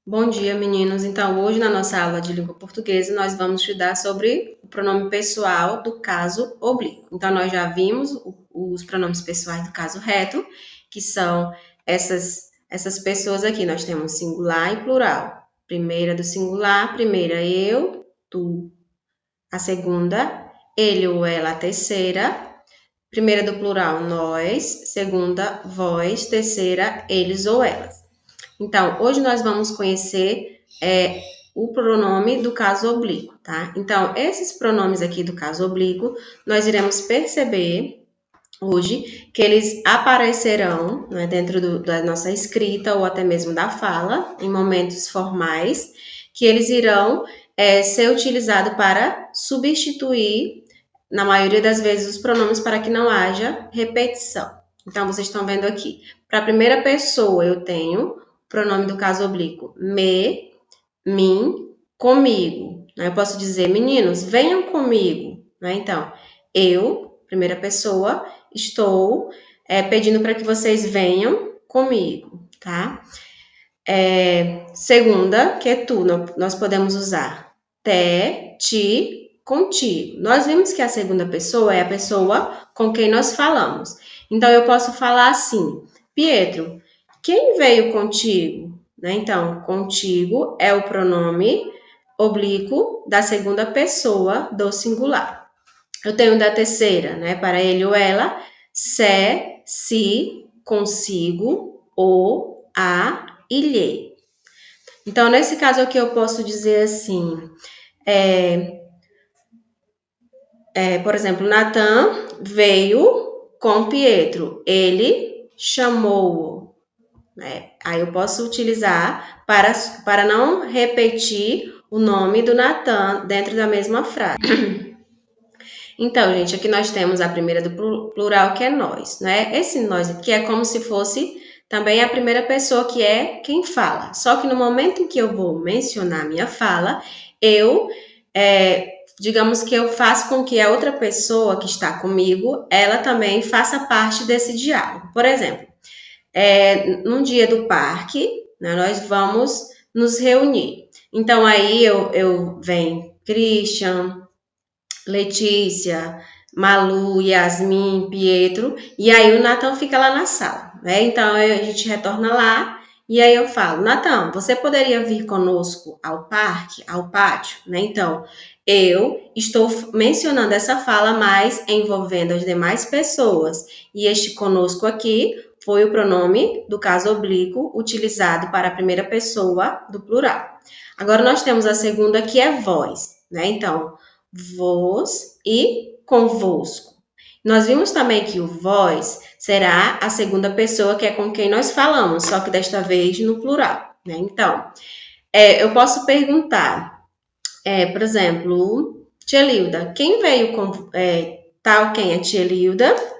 Bom dia, meninos. Então, hoje na nossa aula de língua portuguesa, nós vamos estudar sobre o pronome pessoal do caso oblíquo. Então, nós já vimos os pronomes pessoais do caso reto, que são essas pessoas aqui. Nós temos singular e plural. Primeira do singular, primeira eu, tu. A segunda, ele ou ela, a terceira. Primeira do plural, nós. Segunda, vós. Terceira, eles ou elas. Então, hoje nós vamos conhecer o pronome do caso oblíquo, tá? Então, esses pronomes aqui do caso oblíquo, nós iremos perceber hoje que eles aparecerão, né, dentro da nossa escrita ou até mesmo da fala, em momentos formais, que eles irão ser utilizados para substituir, na maioria das vezes, os pronomes para que não haja repetição. Então, vocês estão vendo aqui. Para a primeira pessoa, eu tenho pronome do caso oblíquo me, mim, comigo. Eu posso dizer, meninos, venham comigo. Então, eu, primeira pessoa, estou pedindo para que vocês venham comigo, tá? Segunda, que é tu, nós podemos usar te, ti, contigo. Nós vimos que a segunda pessoa é a pessoa com quem nós falamos. Então, eu posso falar assim, Pietro, quem veio contigo? Então, contigo é o pronome oblíquo da segunda pessoa do singular. Eu tenho da terceira, para ele ou ela, se, si, consigo, o, a e lhe. Então, nesse caso aqui, eu posso dizer assim, por exemplo, Natan veio com Pietro, ele chamou-o. Aí eu posso utilizar para não repetir o nome do Natan dentro da mesma frase. Então, gente, aqui nós temos a primeira do plural, que é nós, né? Esse nós aqui é como se fosse também a primeira pessoa, que é quem fala. Só que no momento em que eu vou mencionar a minha fala, digamos que eu faço com que a outra pessoa que está comigo, ela também faça parte desse diálogo. Por exemplo, num dia do parque, né, nós vamos nos reunir. Então, aí eu venho Christian, Letícia, Malu, Yasmin, Pietro, e aí o Nathan fica lá na sala, né? Então a gente retorna lá e aí eu falo, Nathan, você poderia vir conosco ao parque, ao pátio, né? Então eu estou mencionando essa fala, mas envolvendo as demais pessoas. E este conosco aqui foi o pronome do caso oblíquo utilizado para a primeira pessoa do plural. Agora nós temos a segunda, que é vós, né? Então vos e convosco. Nós vimos também que o vós será a segunda pessoa, que é com quem nós falamos, só que desta vez no plural, né? Então, eu posso perguntar, por exemplo, tia Lilda, quem veio com tal quem é tia Lilda?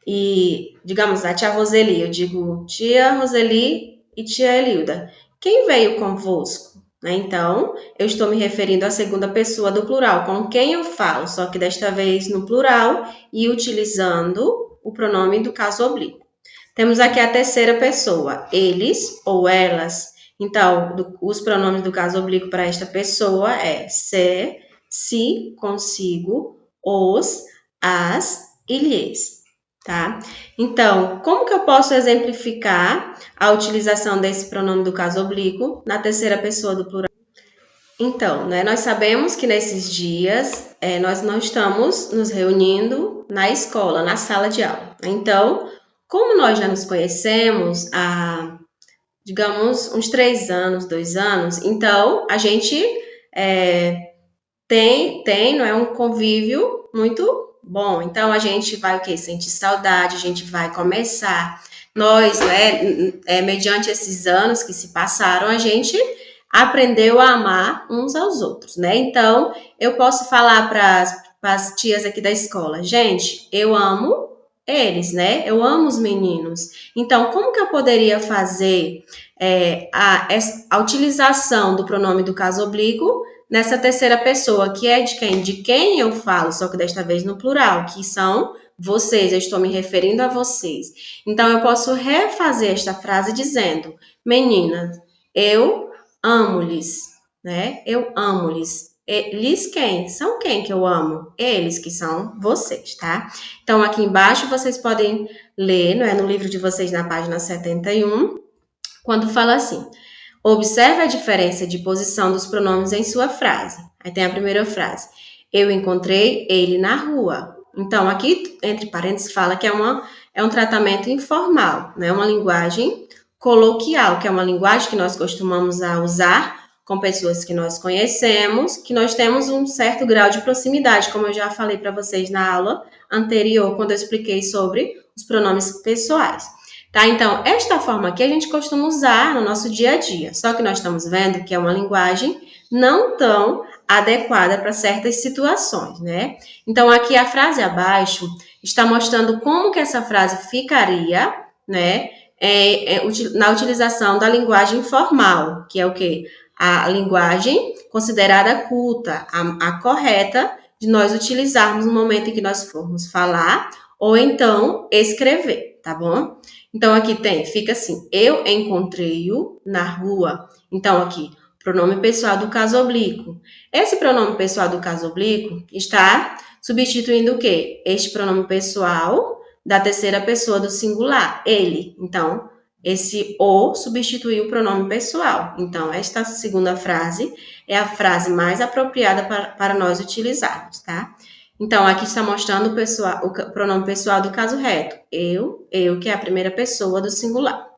E, digamos, a tia Roseli, eu digo tia Roseli e tia Elilda. Quem veio convosco? Então, eu estou me referindo à segunda pessoa do plural, com quem eu falo, só que desta vez no plural e utilizando o pronome do caso oblíquo. Temos aqui a terceira pessoa, eles ou elas. Então, os pronomes do caso oblíquo para esta pessoa é se, si, consigo, os, as e lhes. Tá? Então, como que eu posso exemplificar a utilização desse pronome do caso oblíquo na terceira pessoa do plural? Então, nós sabemos que nesses dias nós não estamos nos reunindo na escola, na sala de aula. Então, como nós já nos conhecemos há, digamos, uns 3 anos, 2 anos, então a gente tem não é um convívio muito bom. Então a gente vai o quê? Sentir saudade, a gente vai começar. Nós, mediante esses anos que se passaram, a gente aprendeu a amar uns aos outros, né? Então, eu posso falar para as tias aqui da escola, gente, eu amo eles, né? Eu amo os meninos. Então, como que eu poderia fazer a utilização do pronome do caso oblíquo nessa terceira pessoa, que é de quem? De quem eu falo, só que desta vez no plural, que são vocês, eu estou me referindo a vocês. Então, eu posso refazer esta frase dizendo, meninas, eu amo-lhes, né? Eu amo-lhes. Lhes quem? São quem que eu amo? Eles, que são vocês, tá? Então, aqui embaixo vocês podem ler, não é? No livro de vocês, na página 71, quando fala assim: observe a diferença de posição dos pronomes em sua frase. Aí tem a primeira frase: eu encontrei ele na rua. Então, aqui, entre parênteses, fala que é um tratamento informal, né? Uma linguagem coloquial, que é uma linguagem que nós costumamos a usar com pessoas que nós conhecemos, que nós temos um certo grau de proximidade, como eu já falei para vocês na aula anterior, quando eu expliquei sobre os pronomes pessoais. Tá? Então, esta forma aqui a gente costuma usar no nosso dia a dia, só que nós estamos vendo que é uma linguagem não tão adequada para certas situações, né? Então, aqui a frase abaixo está mostrando como que essa frase ficaria, né? Na utilização da linguagem formal, que é o quê? A linguagem considerada culta, a correta de nós utilizarmos no momento em que nós formos falar ou então escrever, tá bom? Então, aqui fica assim, eu encontrei-o na rua. Então, aqui, pronome pessoal do caso oblíquo. Esse pronome pessoal do caso oblíquo está substituindo o quê? Este pronome pessoal da terceira pessoa do singular, ele. Então, esse o substituiu o pronome pessoal. Então, esta segunda frase é a frase mais apropriada para nós utilizarmos, tá? Então, aqui está mostrando o pronome pessoal do caso reto. Eu, que é a primeira pessoa do singular.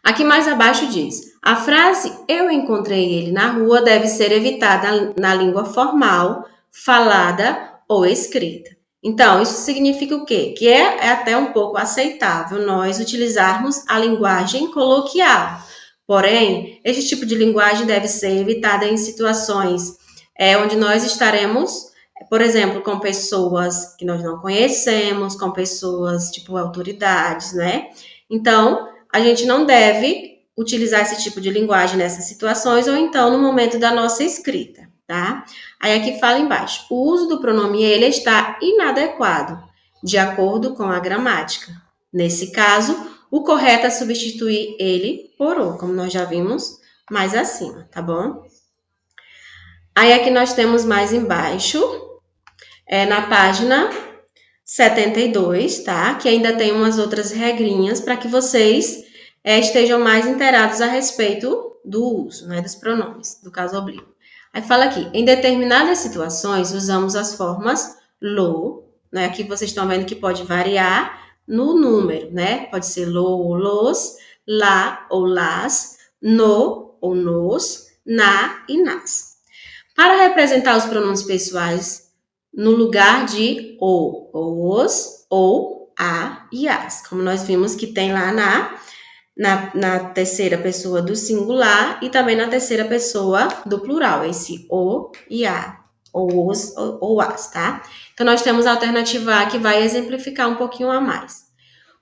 Aqui mais abaixo diz: a frase eu encontrei ele na rua deve ser evitada na língua formal, falada ou escrita. Então, isso significa o quê? Que é até um pouco aceitável nós utilizarmos a linguagem coloquial. Porém, esse tipo de linguagem deve ser evitada em situações onde nós estaremos, por exemplo, com pessoas que nós não conhecemos, com pessoas tipo autoridades, né? Então, a gente não deve utilizar esse tipo de linguagem nessas situações ou então no momento da nossa escrita, tá? Aí aqui fala embaixo: o uso do pronome ele está inadequado, de acordo com a gramática. Nesse caso, o correto é substituir ele por o, como nós já vimos mais acima, tá bom? Aí aqui nós temos mais embaixo, na página 72, tá? Que ainda tem umas outras regrinhas para que vocês estejam mais inteirados a respeito do uso, né, dos pronomes, do caso oblíquo. Aí fala aqui, em determinadas situações usamos as formas lo, né? Aqui vocês estão vendo que pode variar no número, né? Pode ser lo ou los, lá ou las, no ou nos, na e nas. Para representar os pronomes pessoais no lugar de o, os, ou, a e as. Como nós vimos que tem lá na terceira pessoa do singular e também na terceira pessoa do plural, esse o e a, ou os ou as, tá? Então, nós temos a alternativa A que vai exemplificar um pouquinho a mais.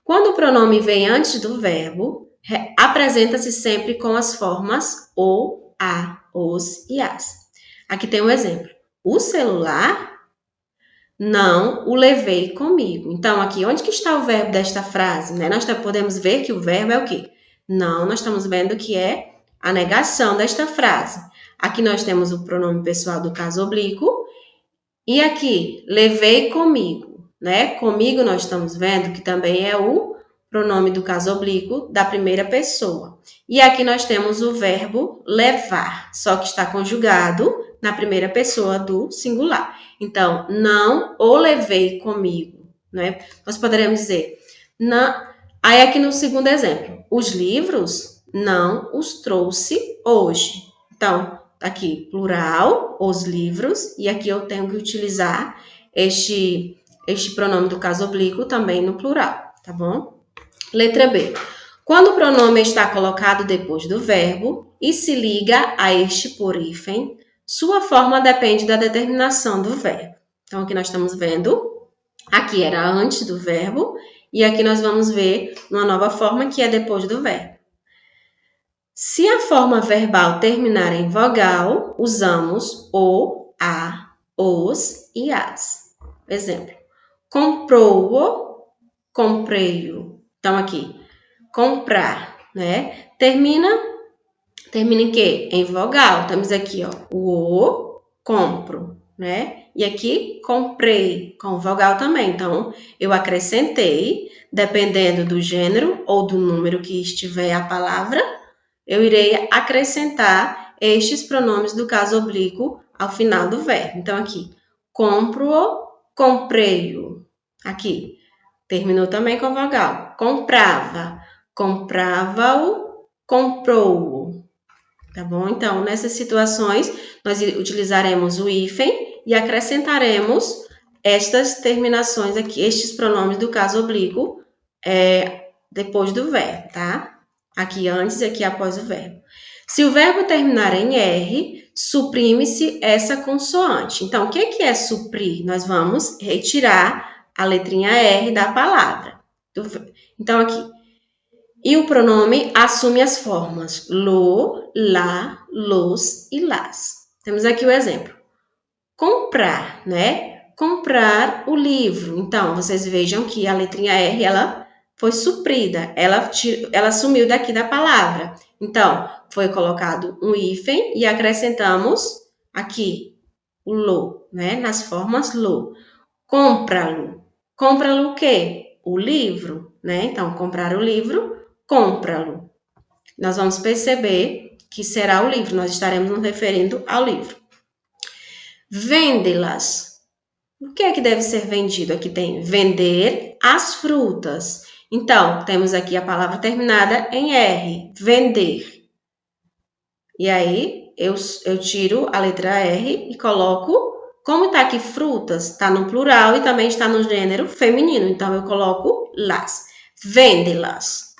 Quando o pronome vem antes do verbo, apresenta-se sempre com as formas o, a, os e as. Aqui tem um exemplo. O celular não o levei comigo. Então, aqui, onde que está o verbo desta frase? Né? Nós podemos ver que o verbo é o quê? Não, nós estamos vendo que é a negação desta frase. Aqui nós temos o pronome pessoal do caso oblíquo. E aqui, levei comigo. Né? Comigo nós estamos vendo que também é o pronome do caso oblíquo da primeira pessoa. E aqui nós temos o verbo levar, só que está conjugado na primeira pessoa do singular. Então, não o levei comigo, né? Nós poderemos dizer, não. Aí aqui no segundo exemplo, os livros não os trouxe hoje. Então, aqui plural, os livros, e aqui eu tenho que utilizar este pronome do caso oblíquo também no plural, tá bom? Letra B. Quando o pronome está colocado depois do verbo e se liga a este por hífen, sua forma depende da determinação do verbo. Então, aqui nós estamos vendo, aqui era antes do verbo, e aqui nós vamos ver uma nova forma que é depois do verbo. Se a forma verbal terminar em vogal, usamos o, a, os e as. Exemplo, comprou-o, comprei-o. Então, aqui, comprar, né? termina em quê? Em vogal. Temos aqui, ó, o compro, né? E aqui, comprei, com vogal também. Então, eu acrescentei, dependendo do gênero ou do número que estiver a palavra, eu irei acrescentar estes pronomes do caso oblíquo ao final do verbo. Então, aqui, compro-o, comprei-o. Aqui, terminou também com vogal. Comprava, comprava-o, comprou-o. Tá bom? Então, nessas situações, nós utilizaremos o hífen e acrescentaremos estas terminações aqui, estes pronomes do caso oblíquo, depois do verbo, tá? Aqui antes e aqui após o verbo. Se o verbo terminar em R, suprime-se essa consoante. Então, o que é suprir? Nós vamos retirar a letrinha R da palavra. Então, aqui. E o pronome assume as formas lo, lá, los e las. Temos aqui o exemplo. Comprar, né? Comprar o livro. Então, vocês vejam que a letrinha R, ela foi suprida. Ela sumiu daqui da palavra. Então, foi colocado um hífen e acrescentamos aqui o lo, né? Nas formas lo. Compra-lo. Compra-lo o quê? O livro, né? Então, comprar o livro, compra-lo. Nós vamos perceber que será o livro. Nós estaremos nos referindo ao livro. Vende-las. O que é que deve ser vendido? Aqui tem vender as frutas. Então, temos aqui a palavra terminada em R, vender. E aí, eu tiro a letra R e coloco, como está aqui frutas, está no plural e também está no gênero feminino. Então, eu coloco las. Vende-las.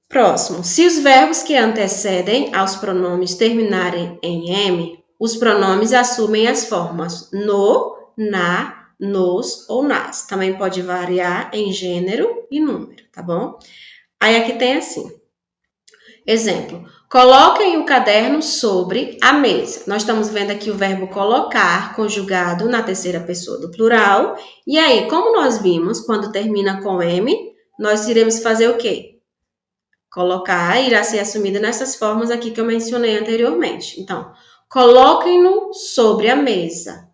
Próximo. Se os verbos que antecedem aos pronomes terminarem em M, os pronomes assumem as formas no, na, nos ou nas. Também pode variar em gênero e número, tá bom? Aí aqui tem assim. Exemplo. Coloquem o caderno sobre a mesa. Nós estamos vendo aqui o verbo colocar conjugado na terceira pessoa do plural. E aí, como nós vimos, quando termina com M, nós iremos fazer o quê? Colocar irá ser assumida nessas formas aqui que eu mencionei anteriormente. Então, coloquem-no sobre a mesa.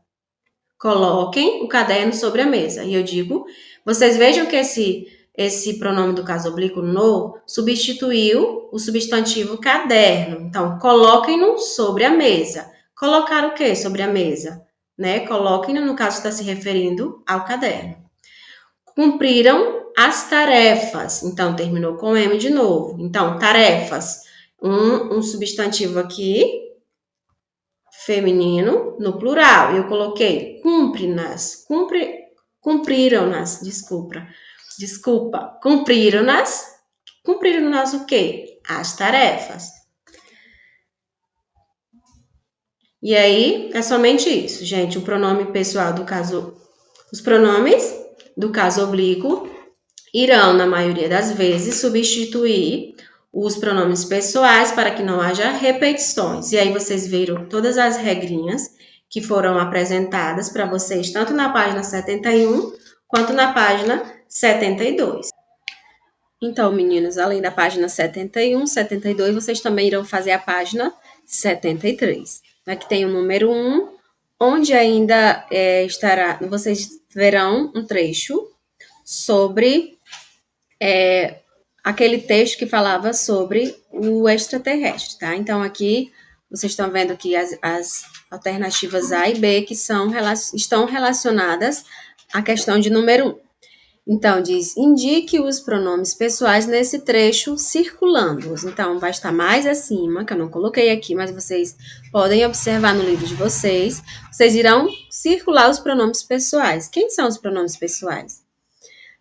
Coloquem o caderno sobre a mesa. E eu digo, vocês vejam que esse pronome do caso oblíquo no substituiu o substantivo caderno. Então, coloquem-no sobre a mesa. Colocar o quê sobre a mesa? Né? Coloquem-no, no caso, está se referindo ao caderno. Cumpriram as tarefas. Então, terminou com M de novo. Então, tarefas. Um substantivo aqui, feminino, no plural. Eu coloquei cumpre-nas. Cumpriram-nas, desculpa. Cumpriram-nas. Cumpriram-nas o quê? As tarefas. E aí, é somente isso, gente. O pronome pessoal do caso... Os pronomes do caso oblíquo irão, na maioria das vezes, substituir os pronomes pessoais para que não haja repetições. E aí vocês viram todas as regrinhas que foram apresentadas para vocês, tanto na página 71 quanto na página 72. Então, meninos, além da página 71, 72, vocês também irão fazer a página 73. Aqui tem o número 1, onde ainda estará, vocês verão um trecho sobre aquele texto que falava sobre o extraterrestre, tá? Então, aqui vocês estão vendo que as alternativas A e B que estão relacionadas à questão de número 1. Então, diz, indique os pronomes pessoais nesse trecho circulando-os. Então, vai estar mais acima, que eu não coloquei aqui, mas vocês podem observar no livro de vocês. Vocês irão circular os pronomes pessoais. Quem são os pronomes pessoais?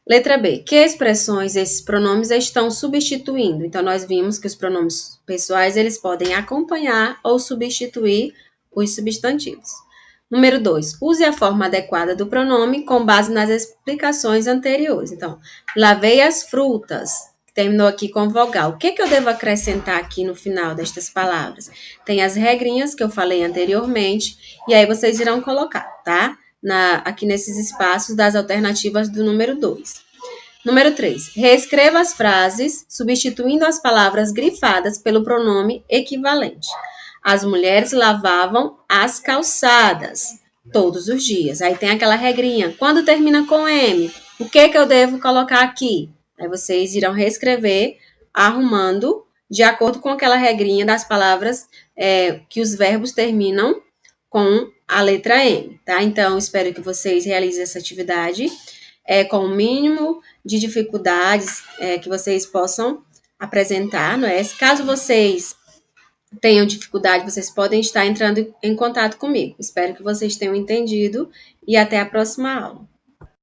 Letra B. Que expressões esses pronomes estão substituindo? Então, nós vimos que os pronomes pessoais, eles podem acompanhar ou substituir os substantivos. Número 2. Use a forma adequada do pronome com base nas explicações anteriores. Então, lavei as frutas. Terminou aqui com vogal. O que eu devo acrescentar aqui no final destas palavras? Tem as regrinhas que eu falei anteriormente, e aí vocês irão colocar, tá? Aqui nesses espaços das alternativas do número 2. Número 3. Reescreva as frases, substituindo as palavras grifadas pelo pronome equivalente. As mulheres lavavam as calçadas todos os dias. Aí tem aquela regrinha. Quando termina com M, o que eu devo colocar aqui? Aí vocês irão reescrever, arrumando de acordo com aquela regrinha das palavras que os verbos terminam com a letra M, tá? Então, espero que vocês realizem essa atividade com o mínimo de dificuldades que vocês possam apresentar, não é? Caso vocês tenham dificuldade, vocês podem estar entrando em contato comigo. Espero que vocês tenham entendido e até a próxima aula.